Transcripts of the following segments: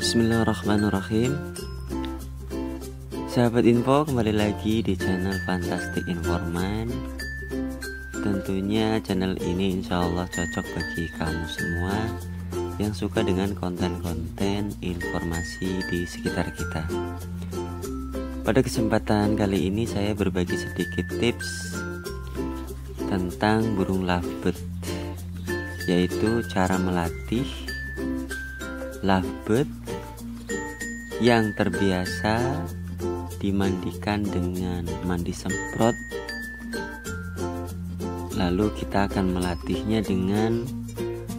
Bismillahirrahmanirrahim. Sahabat info, kembali lagi di channel Fantastic Informan. Tentunya channel ini insya Allah cocok bagi kamu semua yang suka dengan konten-konten informasi di sekitar kita. Pada kesempatan kali ini saya berbagi sedikit tips tentang burung lovebird, yaitu cara melatih lovebird yang terbiasa dimandikan dengan mandi semprot, lalu kita akan melatihnya dengan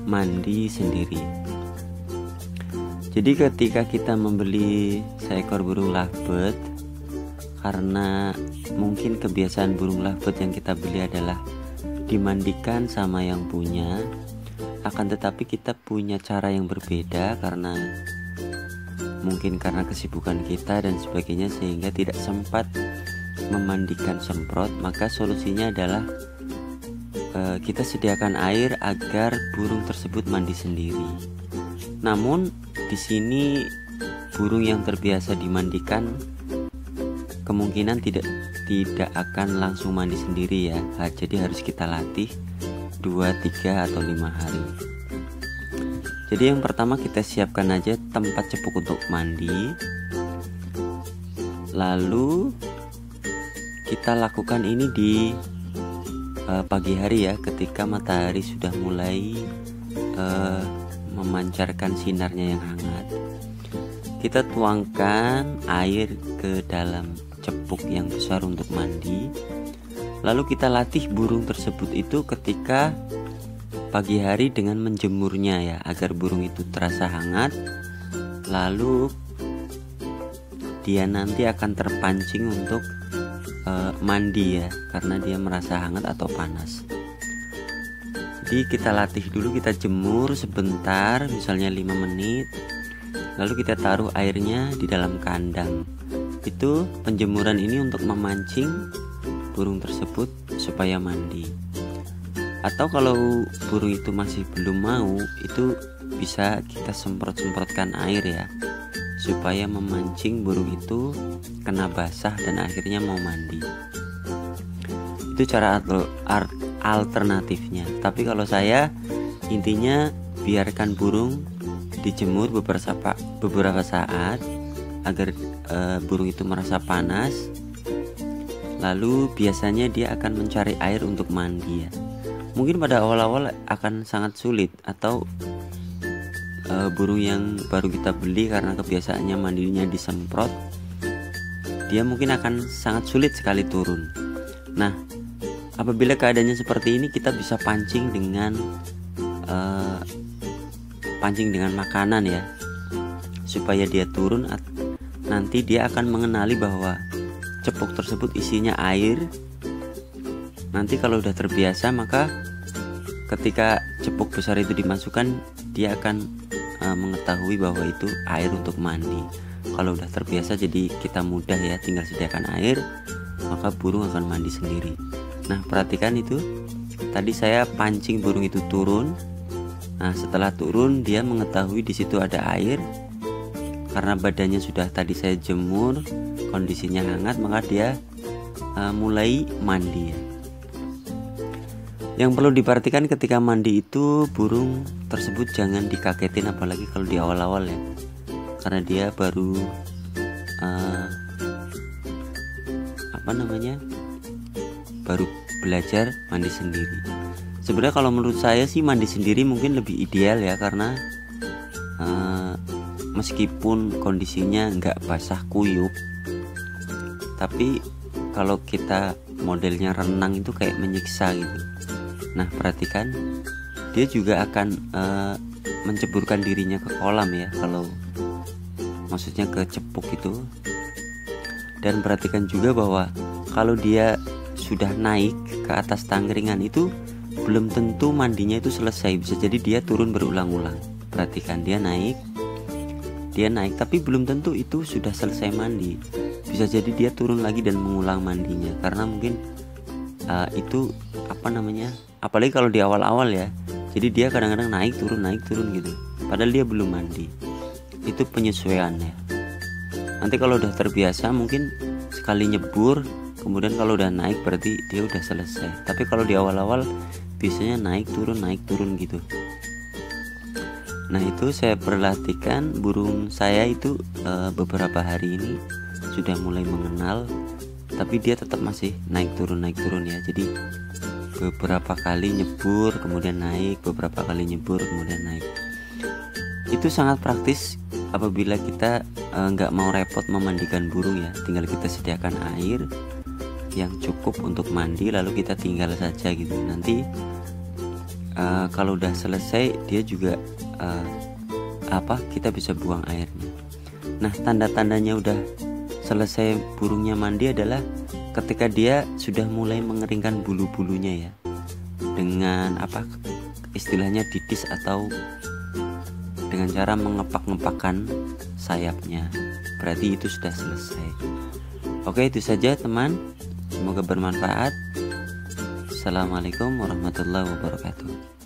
mandi sendiri. Jadi ketika kita membeli seekor burung lovebird, karena mungkin kebiasaan burung lovebird yang kita beli adalah dimandikan sama yang punya, akan tetapi kita punya cara yang berbeda mungkin karena kesibukan kita dan sebagainya, sehingga tidak sempat memandikan semprot. Maka solusinya adalah kita sediakan air agar burung tersebut mandi sendiri. Namun di sini burung yang terbiasa dimandikan kemungkinan tidak akan langsung mandi sendiri ya. Jadi harus kita latih 2, 3, atau 5 hari. Jadi yang pertama kita siapkan aja tempat cepuk untuk mandi. Lalu kita lakukan ini di pagi hari ya, ketika matahari sudah mulai memancarkan sinarnya yang hangat. Kita tuangkan air ke dalam cepuk yang besar untuk mandi. Lalu kita latih burung tersebut itu ketika pagi hari dengan menjemurnya ya, agar burung itu terasa hangat. Lalu dia nanti akan terpancing untuk mandi ya, karena dia merasa hangat atau panas. Jadi kita latih dulu, kita jemur sebentar, misalnya 5 menit. Lalu kita taruh airnya di dalam kandang. Itu penjemuran ini untuk memancing burung tersebut supaya mandi. Atau kalau burung itu masih belum mau, itu bisa kita semprot-semprotkan air ya, supaya memancing burung itu kena basah dan akhirnya mau mandi. Itu cara alternatifnya. Tapi kalau saya, intinya biarkan burung dijemur beberapa saat agar burung itu merasa panas. Lalu biasanya dia akan mencari air untuk mandi ya. Mungkin pada awal-awal akan sangat sulit, atau burung yang baru kita beli karena kebiasaannya mandinya disemprot, dia mungkin akan sangat sulit sekali turun. Nah, apabila keadaannya seperti ini, kita bisa pancing dengan makanan ya, supaya dia turun. Nanti dia akan mengenali bahwa cepuk tersebut isinya air. Nanti kalau udah terbiasa, maka ketika cepuk besar itu dimasukkan, dia akan mengetahui bahwa itu air untuk mandi. Kalau udah terbiasa, jadi kita mudah ya, tinggal sediakan air, maka burung akan mandi sendiri. Nah, perhatikan itu. Tadi saya pancing burung itu turun. Nah, setelah turun dia mengetahui di situ ada air. Karena badannya sudah tadi saya jemur, kondisinya hangat, maka dia mulai mandi ya. Yang perlu diperhatikan ketika mandi itu, burung tersebut jangan dikagetin, apalagi kalau di awal-awal ya, karena dia baru baru belajar mandi sendiri. Sebenarnya kalau menurut saya sih mandi sendiri mungkin lebih ideal ya, karena meskipun kondisinya nggak basah kuyup, tapi kalau kita modelnya renang itu kayak menyiksa gitu. Nah, perhatikan, dia juga akan menceburkan dirinya ke kolam ya, kalau maksudnya ke cepuk itu. Dan perhatikan juga bahwa kalau dia sudah naik ke atas tangkringan itu, belum tentu mandinya itu selesai. Bisa jadi dia turun berulang-ulang. Perhatikan, dia naik, tapi belum tentu itu sudah selesai mandi. Bisa jadi dia turun lagi dan mengulang mandinya, karena mungkin itu apalagi kalau di awal-awal ya. Jadi dia kadang-kadang naik turun gitu, padahal dia belum mandi. itu penyesuaian ya. Nanti kalau udah terbiasa mungkin sekali nyebur, kemudian kalau udah naik berarti dia udah selesai. Tapi kalau di awal-awal biasanya naik turun gitu. Nah itu saya perhatikan burung saya itu beberapa hari ini sudah mulai mengenal, tapi dia tetap masih naik turun ya. Jadi beberapa kali nyebur kemudian naik, beberapa kali nyebur kemudian naik. Itu sangat praktis apabila kita nggak mau repot memandikan burung ya. Tinggal kita sediakan air yang cukup untuk mandi, lalu kita tinggal saja gitu. Nanti kalau udah selesai dia juga kita bisa buang airnya. Nah tanda-tandanya udah selesai burungnya mandi adalah ketika dia sudah mulai mengeringkan bulu-bulunya ya, dengan istilahnya didis atau dengan cara mengepak-ngepakkan sayapnya, berarti itu sudah selesai. Oke, itu saja teman, semoga bermanfaat. Assalamualaikum warahmatullahi wabarakatuh.